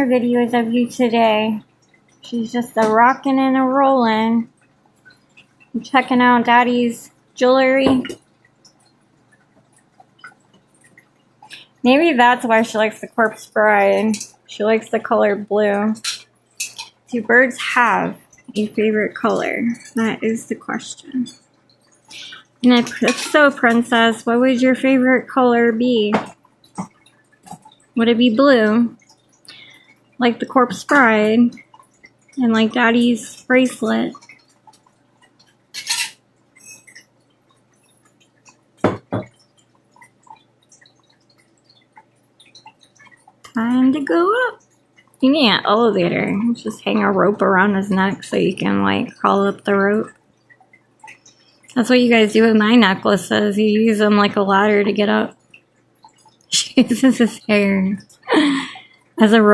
more videos of you today. She's just a rocking and a rolling. I'm checking out Daddy's jewelry. Maybe that's why she likes the Corpse Bride. She likes the color blue. Do birds have a favorite color? That is the question. And if so, Princess, what would your favorite color be? Would it be blue? Like the Corpse Bride? And like Daddy's bracelet? Time to go up. You need an elevator. Just hang a rope around his neck so you can like crawl up the rope. That's what you guys do with my necklaces. You use them like a ladder to get up. She uses his hair as a rope.